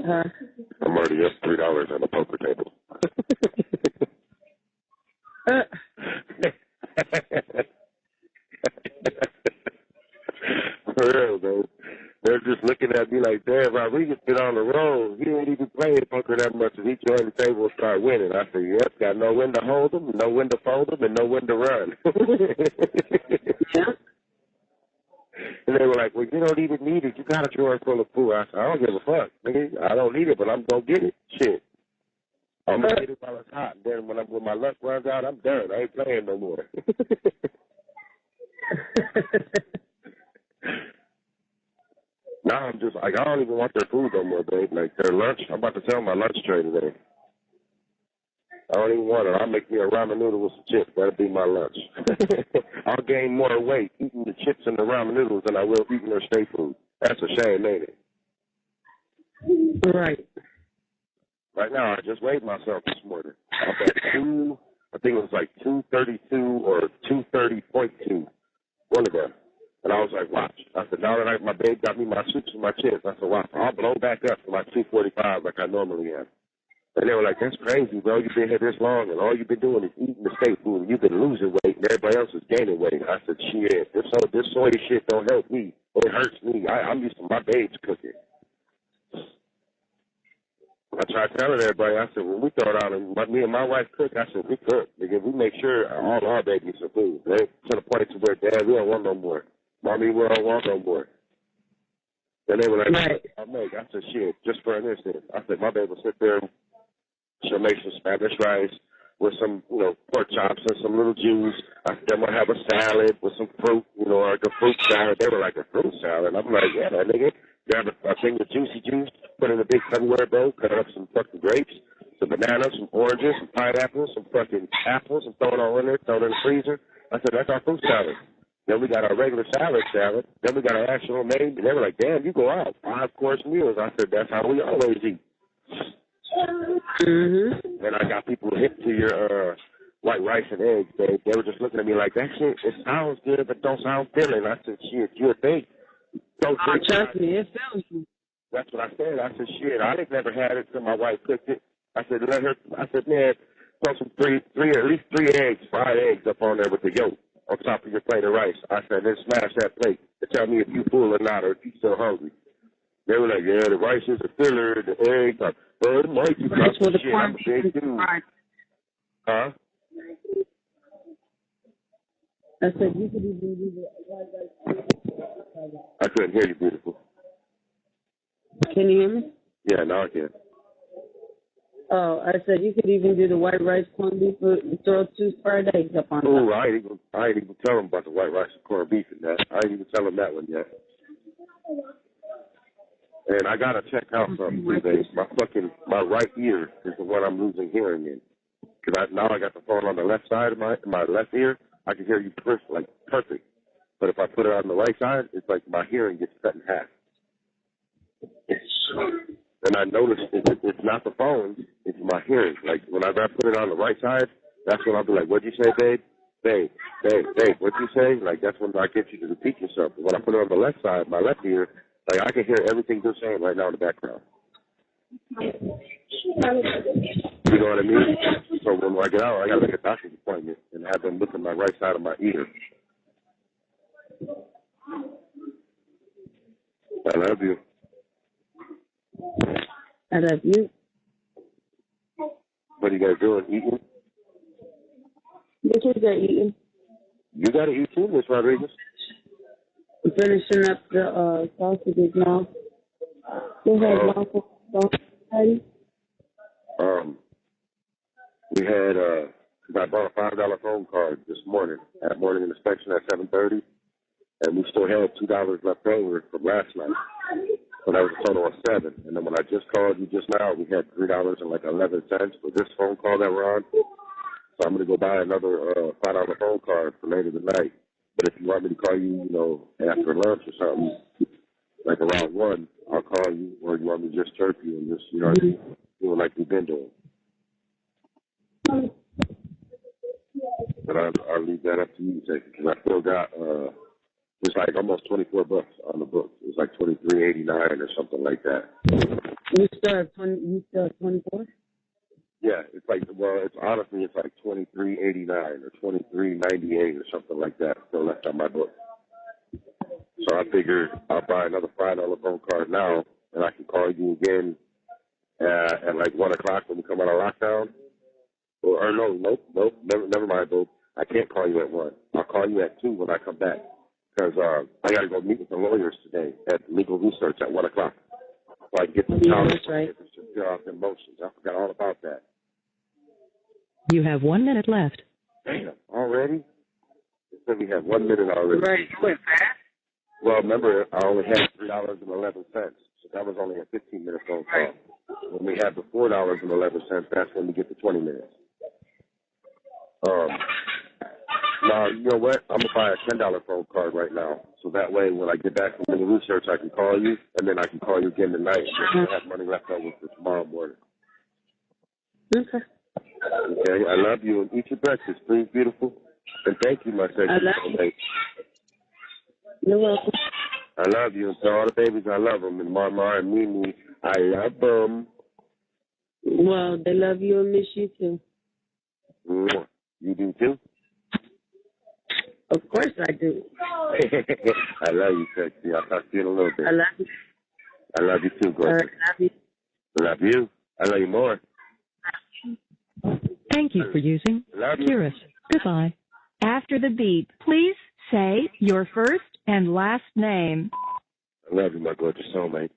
Huh? I'm already up $3 on the poker table. For real, though. They're just looking at me like, damn, Rodriguez been on the road. He ain't even playing poker that much. And he joined the table and start winning. I said, yep, got no when to hold him, no when to fold him, and no when to run. And they were like, well, you don't even need it. You got a drawer full of food. I said, I don't give a fuck, nigga. I don't need it, but I'm going to get it. Shit. I'm going to get it while it's hot. And then when my luck runs out, I'm done. I ain't playing no more. Now I'm just like, I don't even want their food no more, babe. Like their lunch, I'm about to tell my lunch tray today. I don't even want it. I'll make me a ramen noodle with some chips. That'll be my lunch. I'll gain more weight eating the chips and the ramen noodles than I will eating their state food. That's a shame, ain't it? Right. Right now, I just weighed myself this morning. I'm at I think it was like 232 or 230.2. One of them. And I was like, watch. I said, now that my babe got me my soups and my chips, I said, watch, I'll blow back up to like 245 like I normally am. And they were like, that's crazy, bro. You've been here this long, and all you've been doing is eating the state food, and you've been losing weight, and everybody else is gaining weight. I said, shit, this soy shit don't help me. It hurts me. I'm used to my babes cooking. I tried telling everybody, I said, when we throw it out and me and my wife cook, I said, we cook. Because we make sure all our babies some food. Right? To the point to where, Dad, we don't want no more. Mommy, we don't want no more. Then they were like, right. I said, shit, just for an instant. I said, my baby will sit there and she'll make some Spanish rice with some, pork chops and some little juice. I said, then we'll have a salad with some fruit, like a fruit salad. They were like, a fruit salad? I'm like, yeah, that nigga. Grab a thing of juicy juice, put it in a big Tupperware bowl, cut up some fucking grapes, some bananas, some oranges, some pineapples, some fucking apples, and throw it all in there, throw it in the freezer. I said, that's our fruit salad. Then we got our regular salad. Then we got our actual main. And they were like, damn, you go out 5-course meals. I said, that's how we always eat. Mm-hmm. And I got people hip to your white rice and eggs, babe. They were just looking at me like, that shit, it sounds good, but don't sound filling. I said, shit, you'll think. Don't trust me, it fills you. That's what I said. I said, shit, I ain't never had it till my wife cooked it. I said, man, throw some at least three eggs, fried eggs up on there with the yolk. on top of your plate of rice. I said, then smash that plate and tell me if you full or not, or if you still hungry. They were like, yeah, the rice is a filler, the eggs, like, oh, it might be That's what the shit. I'm a big dude. Huh? I said you could even do the white rice. I couldn't hear you, beautiful. Can you hear me? Yeah, now I can. Oh, I said you could even do the white rice corned beef and throw 2 fried eggs up on top. Oh, I ain't even tell them about the white rice and corned beef and that. I ain't even tell them that one yet. And I gotta check out something too, babe. My right ear is the one I'm losing hearing in. Cause now I got the phone on the left side of my left ear. I can hear you perfect. But if I put it on the right side, it's like my hearing gets cut in half. And I noticed it's not the phone, it's my hearing. Like whenever I put it on the right side, that's when I'll be like, "What'd you say, babe? Babe, what'd you say?" Like that's when I get you to repeat yourself. But when I put it on the left side, my left ear, like I can hear everything you're saying right now in the background. You know what I mean? So when I get out, I gotta make a doctor's appointment and have them look at my right side of my ear. I love you. I love you. What are you guys doing? Eating? The kids are eating. You gotta eat too, Miss Rodriguez. I'm finishing up the sausages now. They had waffle sausages. We had I bought a $5 phone card this morning at morning inspection at 7:30, and we still had $2 left over from last night. So that was a total of $7. And then when I just called you just now, we had $3.11 for this phone call that we're on. So I'm gonna go buy another $5 phone card for later tonight. But if you want me to call you, after lunch or something, like around 1, I'll call you, or you want me to just chirp you and just, doing like we've been doing. But I'll leave that up to you, because I still got it's like almost $24 on the book. It's like $23.89 or something like that. You still have 24? Yeah, it's like it's honestly like $23.89 or $23.98 or something like that still left on my book. So I figured I'll buy another $5 phone card now, and I can call you again at like 1 o'clock when we come out of lockdown. Or nope, never mind, Bob. I can't call you at 1. I'll call you at 2 when I come back, because I got to go meet with the lawyers today at legal research at 1 o'clock. So I can get the child off the motions. I forgot all about that. You have 1 minute left. Damn, already? It said we have 1 minute already. Right, you went fast. Well, remember, I only had $3.11, so that was only a 15-minute phone call. Right. When we have the $4.11, that's when we get the 20 minutes. Now, you know what? I'm going to buy a $10 phone card right now. So that way, when I get back from the research, I can call you, and then I can call you again tonight. And I have money left over for tomorrow morning. Okay. Okay, I love you. And eat your breakfast, please, beautiful. And thank you, my sexy soulmate. You're welcome. I love you. And tell all the babies I love them. And Mama and Mimi, I love them. Well, they love you and miss you, too. You do, too? Of course I do. I love you, sexy. I'll talk to you in a little bit. I love you. I love you, too, gorgeous. I love you. I love you. I love you more. Thank you for using Cirrus. Goodbye. After the beep, please say your first and last name. I love you, my gorgeous soulmate.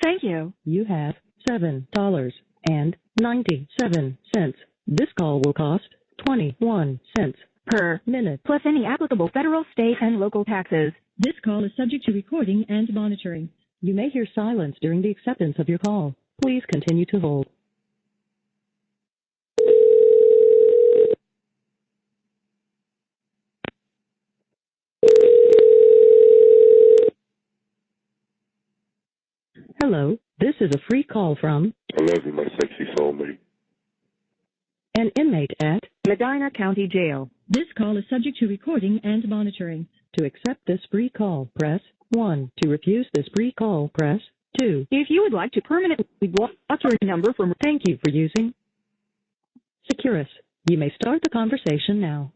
Thank you. You have $7.97. This call will cost 21 cents per minute, plus any applicable federal, state, and local taxes. This call is subject to recording and monitoring. You may hear silence during the acceptance of your call. Please continue to hold. Hello, this is a free call from I love you, my sexy soulmate. An inmate at Medina County Jail. This call is subject to recording and monitoring. To accept this free call, press 1. To refuse this free call, press 2. If you would like to permanently block your number from... Thank you for using Securus. You may start the conversation now.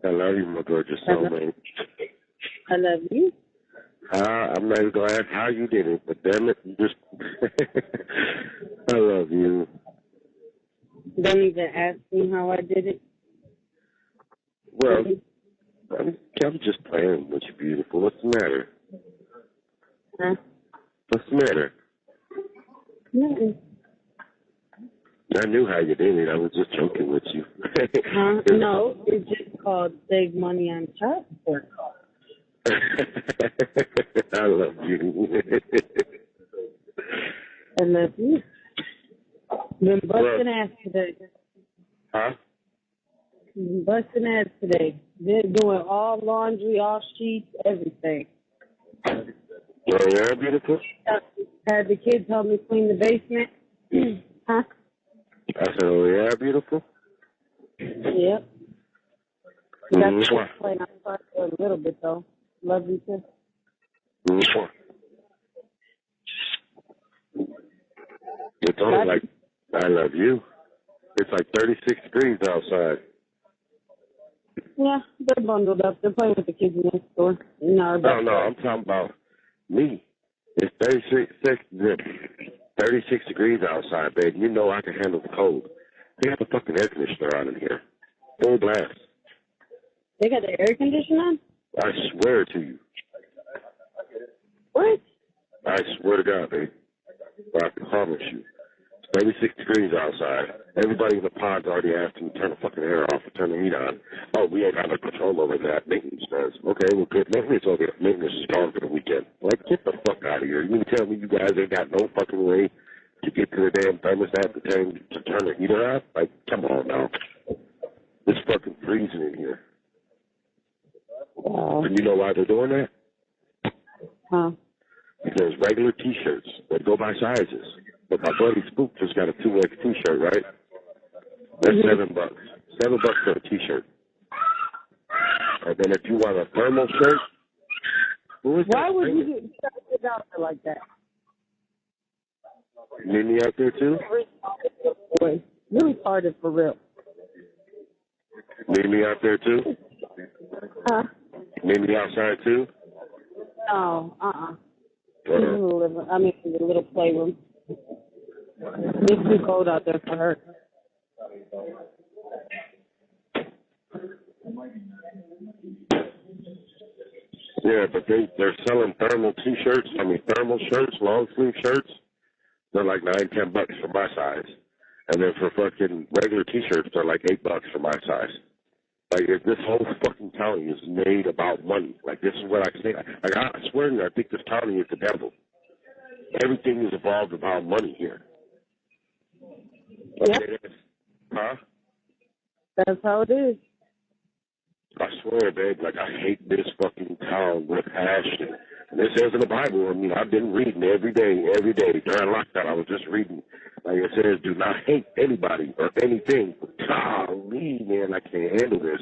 I love you, my gorgeous soulmate. I love you. I'm not even going to ask how you did it, but damn it, you just... I love you. Don't even ask me how I did it. Well, I'm just playing with you, beautiful. What's the matter? Huh? What's the matter? Nothing. I knew how you did it. I was just joking with you. No, it's just called save money on child support costs. I love you. I love you. Been busting ass today. Huh? Been busting ass today. Been doing all laundry, all sheets, everything. Oh, yeah, beautiful? Had the kids help me clean the basement. Huh? I said, oh, yeah, beautiful? Yep. Got the kids playing outside for a little bit, though. Love you, too. It's only like, I love you. It's like 36 degrees outside. Yeah, they're bundled up. They're playing with the kids next door. No, I'm talking about me. It's 36 degrees outside, babe. You know I can handle the cold. They have a fucking air conditioner on in here. Full blast. They got the air conditioner on? I swear to you. What? I swear to God, babe. I promise you. It's 36 degrees outside. Everybody in the pod's already asked them to turn the fucking air off and turn the heat on. Oh, we ain't got no control over that. Maintenance does. Okay, well, good. Maintenance is gone for the weekend. Like, get the fuck out of here. You mean to tell me you guys ain't got no fucking way to get to the damn thermostat to turn the heater on? Like, come on now. It's fucking freezing in here. And you know why they're doing that? Huh? Because regular T-shirts that go by sizes. But my buddy Spook just got a 2X T-shirt, right? That's $7. $7 for a T-shirt. And then if you want a thermal shirt, why would you get out there like that? You need me out there too? Boy, you're retarded for real. Need me out there too? Huh? Need me outside too? No, the little playroom. It's too cold out there for her. Yeah, but they're selling thermal T-shirts. Thermal shirts, long sleeve shirts. They're like $9-10 for my size, and then for fucking regular T-shirts, they're like $8 for my size. Like, this whole fucking county is made about money. Like, this is what I say. Like, I swear to you, I think this county is the devil. Everything is evolved about money here. Yep. Huh? That's how it is. I swear, babe, like, I hate this fucking town with passion. And it says in the Bible, I've been reading every day. During lockdown, I was just reading. Like it says, do not hate anybody or anything. Golly, man, I can't handle this.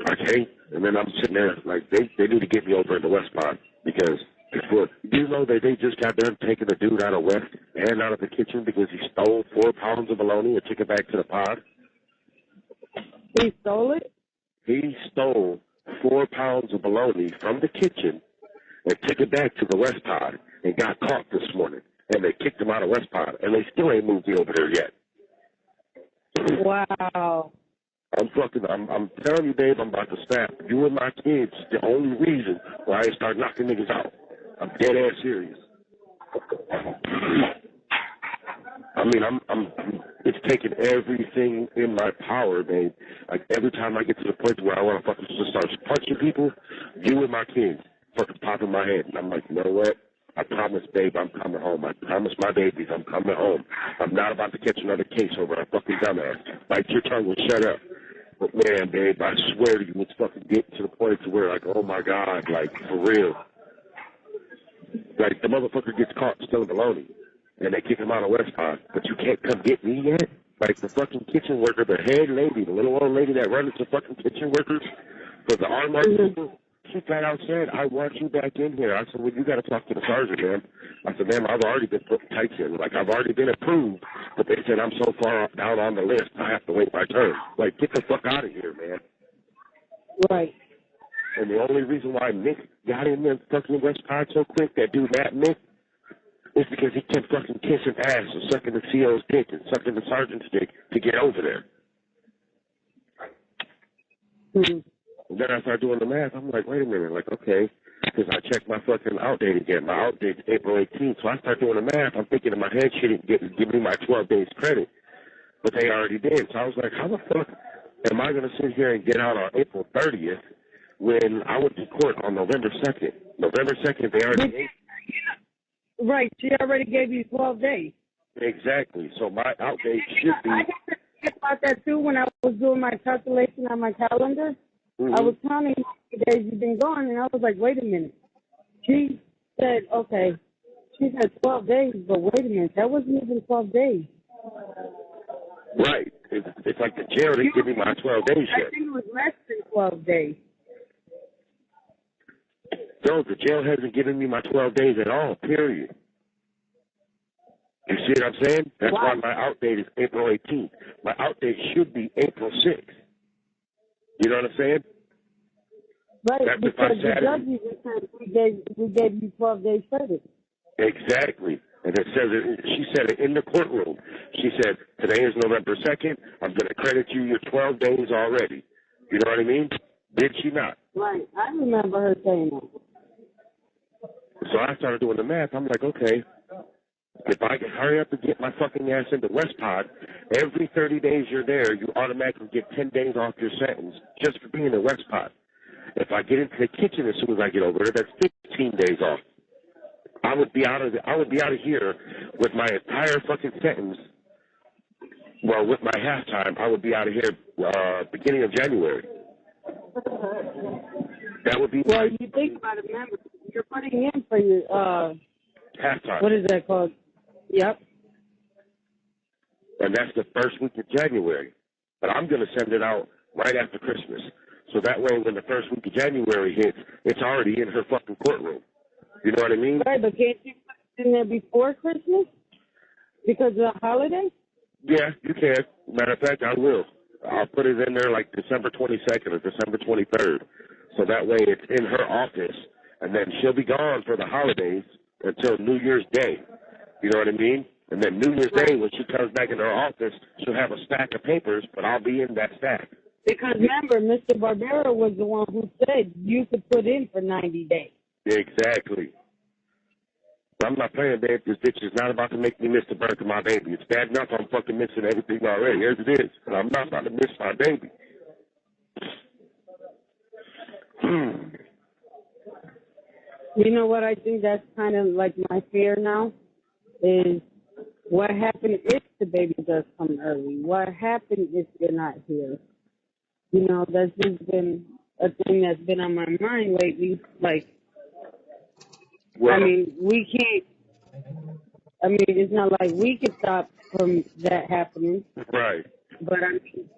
I can't. And then I'm sitting there, like, they need to get me over in the West Pod because you know that they just got done taking the dude out of West and out of the kitchen because he stole 4 pounds of bologna and took it back to the pod. He stole it? He stole 4 pounds of bologna from the kitchen and took it back to the West Pod and got caught this morning. And they kicked him out of West Pod, and they still ain't moved me over there yet. Wow. I'm telling you, babe, I'm about to snap. You and my kids, the only reason why I start knocking niggas out. I'm dead ass serious. It's taking everything in my power, babe. Like, every time I get to the point where I want to fucking just start punching people, you and my kids fucking pop in my head. And I'm like, you know what? I promise, babe, I'm coming home. I promise my babies I'm coming home. I'm not about to catch another case over a fucking dumbass. Bite your tongue and shut up. But, man, babe, I swear to you, it's fucking getting to the point to where, like, oh, my God, like, for real. Like, the motherfucker gets caught stealing bologna, and they kick him out of West Pod, but you can't come get me yet? Like, the fucking kitchen worker, the head lady, the little old lady that runs the fucking kitchen workers for the Armart people, She flat out said, I want you back in here. I said, well, you got to talk to the sergeant, ma'am. I said, ma'am, I've already been put tights in. Like, I've already been approved, but they said I'm so far down on the list, I have to wait my turn. Like, get the fuck out of here, man. Right. And the only reason why Nick got in the fucking West Pod so quick, that dude, Matt Nick, is because he kept fucking kissing ass and sucking the CO's dick and sucking the sergeant's dick to get over there. Mm-hmm. And then I started doing the math. I'm like, wait a minute. Like, okay, because I checked my fucking outdate again. My outdate's April 18th. So I start doing the math. I'm thinking in my head, she didn't give me my 12 days credit. But they already did. So I was like, how the fuck am I going to sit here and get out on April 30th when I went to court on November 2nd? November 2nd, they already gave. Right. She already gave you 12 days. Exactly. So my outdate should be. I had to think about that, too, when I was doing my calculation on my calendar. Mm-hmm. I was counting how many days you've been gone, and I was like, wait a minute. She said, okay, she said 12 days, but wait a minute, that wasn't even 12 days. Right. It's like the jail didn't give me my 12 days yet. I think it was less than 12 days. No, the jail hasn't given me my 12 days at all, period. You see what I'm saying? That's why my outdate is April 18th. My outdate should be April 6th. You know what I'm saying? Right, that's because the judges said we gave you 12 days credit. Exactly. And it says she said it in the courtroom. She said, today is November 2nd. I'm going to credit you your 12 days already. You know what I mean? Did she not? Right. I remember her saying that. So I started doing the math. I'm like, okay, if I can hurry up and get my fucking ass into West Pod, every 30 days you're there, you automatically get 10 days off your sentence just for being in West Pod. If I get into the kitchen as soon as I get over there, that's 15 days off. I would be out of here with my entire fucking sentence. Well, with my halftime, I would be out of here beginning of January. That would be. Well, you think about it, remember, you're putting in for your halftime. What is that called? Yep. And that's the first week of January. But I'm going to send it out right after Christmas. So that way, when the first week of January hits, it's already in her fucking courtroom. You know what I mean? Right, but can't you put it in there before Christmas? Because of the holiday? Yeah, you can. Matter of fact, I will. I'll put it in there like December 22nd or December 23rd. So that way it's in her office, and then she'll be gone for the holidays until New Year's Day. You know what I mean? And then New Year's Day, when she comes back in her office, she'll have a stack of papers, but I'll be in that stack. Because remember, Mr. Barbera was the one who said you could put in for 90 days. Exactly. I'm not playing, babe. This bitch is not about to make me miss the birth of my baby. It's bad enough I'm fucking missing everything already, as it is. And I'm not about to miss my baby. You know what? I think that's kind of like my fear now is what happens if the baby does come early? What happens if you're not here? You know, that's just been a thing that's been on my mind lately. Like, well, I mean, we can't, I mean, it's not like we can stop from that happening. Right. But I mean.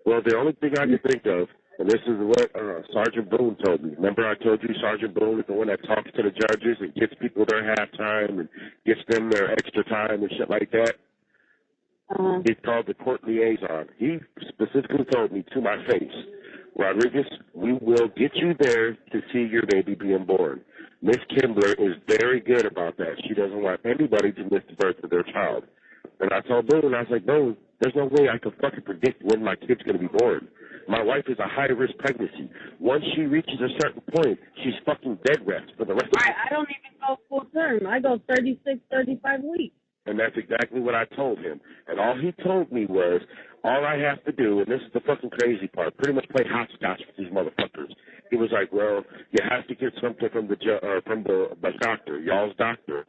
Well, the only thing I can think of, and this is what Sergeant Boone told me. Remember I told you Sergeant Boone is the one that talks to the judges and gets people their halftime and gets them their extra time and shit like that? He's called the court liaison. He specifically told me to my face, Rodriguez, we will get you there to see your baby being born. Miss Kimbler is very good about that. She doesn't want anybody to miss the birth of their child. And I told Boone, I was like, Boone, there's no way I can fucking predict when my kid's going to be born. My wife is a high-risk pregnancy. Once she reaches a certain point, she's fucking bed rest for the rest of I don't even go full term. I go 36, 35 weeks. And that's exactly what I told him. And all he told me was, all I have to do, and this is the fucking crazy part, pretty much play hopscotch with these motherfuckers. He was like, well, you have to get something from the doctor, y'all's doctor,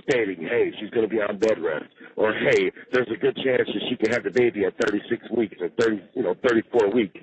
stating, hey, she's going to be on bed rest. Or, hey, there's a good chance that she can have the baby at 36 weeks or 34 weeks.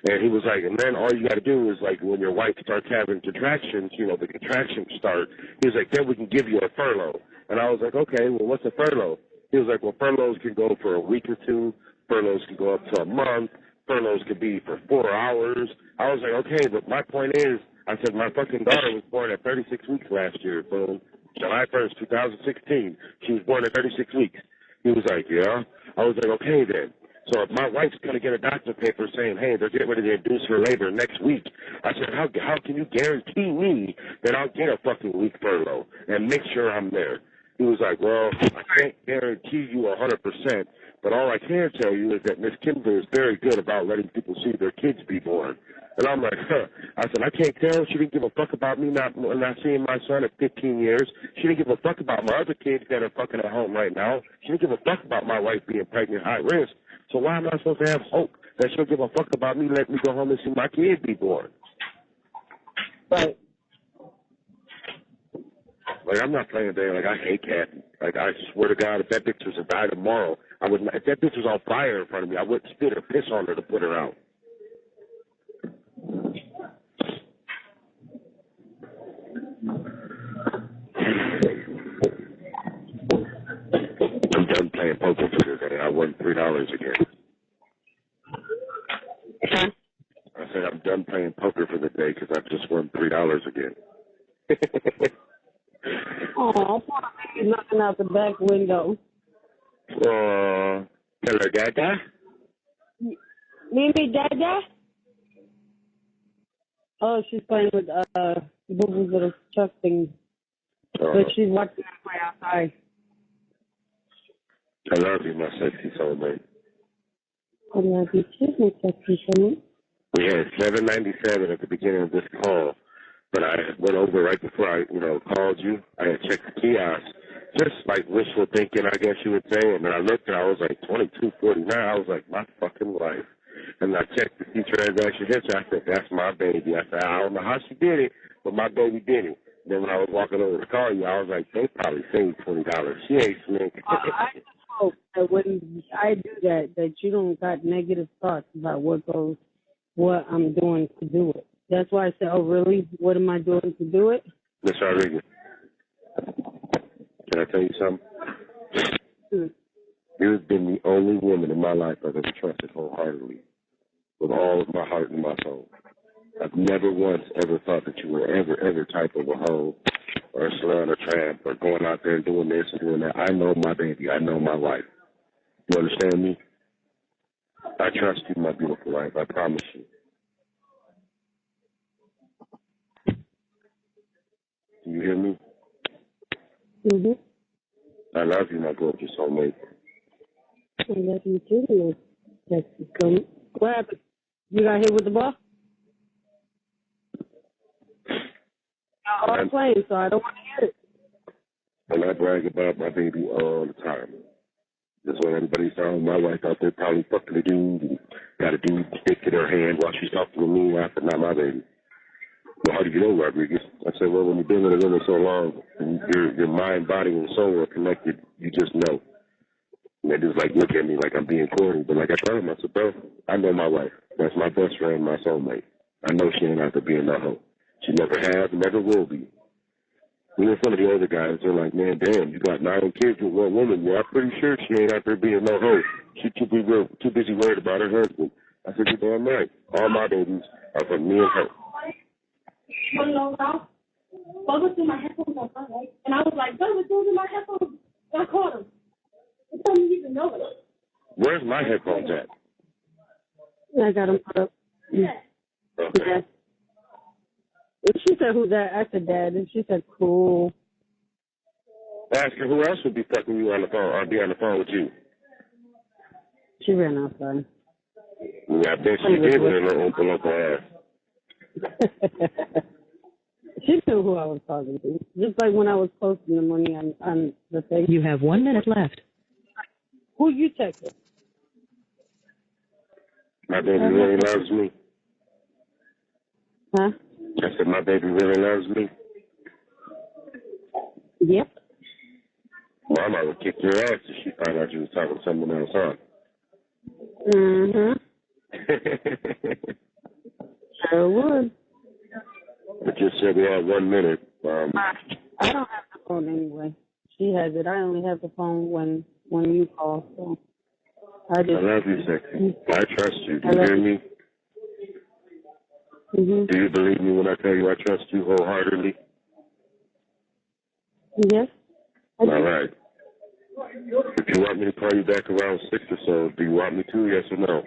And he was like, and then all you got to do is, like, when your wife starts having contractions, the contractions start, he was like, then we can give you a furlough. And I was like, okay, well, what's a furlough? He was like, well, furloughs can go for a week or two. Furloughs can go up to a month. furloughs could be for 4 hours. I was like, okay, but my point is, I said, my fucking daughter was born at 36 weeks last year, boom. July 1st, 2016. She was born at 36 weeks. He was like, yeah. I was like, okay then. So if my wife's going to get a doctor paper saying, hey, they're getting ready to induce her labor next week, I said, how can you guarantee me that I'll get a fucking week furlough and make sure I'm there? He was like, well, I can't guarantee you 100%, but all I can tell you is that Miss Kimberly is very good about letting people see their kids be born. And I'm like, huh. I said, I can't tell. She didn't give a fuck about me not seeing my son at 15 years. She didn't give a fuck about my other kids that are fucking at home right now. She didn't give a fuck about my wife being pregnant high risk. So why am I supposed to have hope that she'll give a fuck about me letting me go home and see my kid be born? Right. Like, I'm not playing there. Like, I hate Kathy. Like, I swear to God, if that bitch was to die tomorrow, if that bitch was on fire in front of me, I wouldn't spit or piss on her to put her out. I'm done playing poker for today. I won $3 again. I said I'm done playing poker for the day because I've just won $3 again. Oh, I thought I was looking out the back window. Hello, Dada? Mimi, Dada? Oh, she's playing with Boo-Boo's little truck thing. But she's watching us play outside. I love you, my sexy soulmate. I love you too, my sexy soulmate. We had 797 at the beginning of this call, but I went over right before I, called you. I had checked the kiosk, just like wishful thinking, I guess you would say. And then I looked and I was like 22.49. I was like, my fucking life. And I checked the transaction history. I said, that's my baby. I said, I don't know how she did it, but my baby did it. Then when I was walking over to call you, I was like, they probably saved $20. She ain't slick. I just hope that when I do that you don't got negative thoughts about what I'm doing to do it. That's why I said, oh, really? What am I doing to do it? Miss Rodriguez, can I tell you something? You've been the only woman in my life I've ever trusted wholeheartedly, with all of my heart and my soul. I've never once ever thought that you were ever type of a hoe or a slut or tramp or going out there and doing this and doing that. I know my baby. I know my wife. You understand me? I trust you, my beautiful wife. I promise you. Do you hear me? Mm-hmm. I love you, my gorgeous soulmate. I love you too, my sexy soulmate. What happened? You got hit with the ball? I'm playing, so I don't want to hear it. And I brag about my baby all the time. That's what everybody's telling my wife out there probably fucking a dude and got a dude stick in her hand while she's talking to me. I said, not my baby. Well, how do you know, Rodriguez? I said, well, when you've been with a woman so long and your mind, body, and soul are connected, you just know. And they just look at me like I'm being corny. But like I told him, I said, bro, I know my wife. That's my best friend, my soulmate. I know she ain't out there being no hoe. She never has, never will be. Even some of the older guys, they're like, man, damn, you got 9 kids with one woman. Yeah, I'm pretty sure she ain't out there being no hoe. She's too busy worried about her husband. I said, you're damn right. All my babies are from me and her. Bo was in my headphones on front, right? And I was like, Bo was in my headphones. And I called him. It doesn't even know it. Where's my headphones at? I got them put up. Yeah. Okay. Yeah. And she said, who's that? I said, Dad. And she said, cool. Ask her who else would be fucking you on the phone or be on the phone with you. She ran outside. Yeah, I bet she did with her open up her ass. She knew who I was talking to. Just like when I was posting the money on the thing. You have 1 minute left. Who you texted? My baby really loves me. Huh? I said, my baby really loves me. Yep. Mama would kick your ass if she found out you was talking to someone else, huh? Mm-hmm. Sure would. But just said we had 1 minute. I don't have the phone anyway. She has it. I only have the phone when you call. So. I love you, sexy. I trust you. Do you hear me? Mm-hmm. Do you believe me when I tell you I trust you wholeheartedly? Yes. All right. If you want me to call you back around 6 or so, do you want me to, yes or no?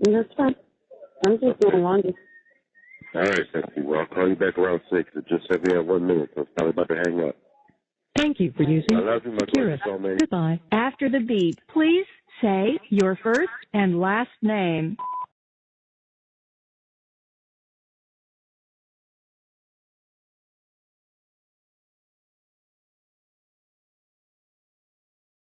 That's fine. I'm just going longer. All right, sexy. Well, I'll call you back around 6. It just said we have 1 minute, so it's probably about to hang up. Thank you for using I love you, my gorgeous soulmate. Goodbye. After the beep, please say your first and last name.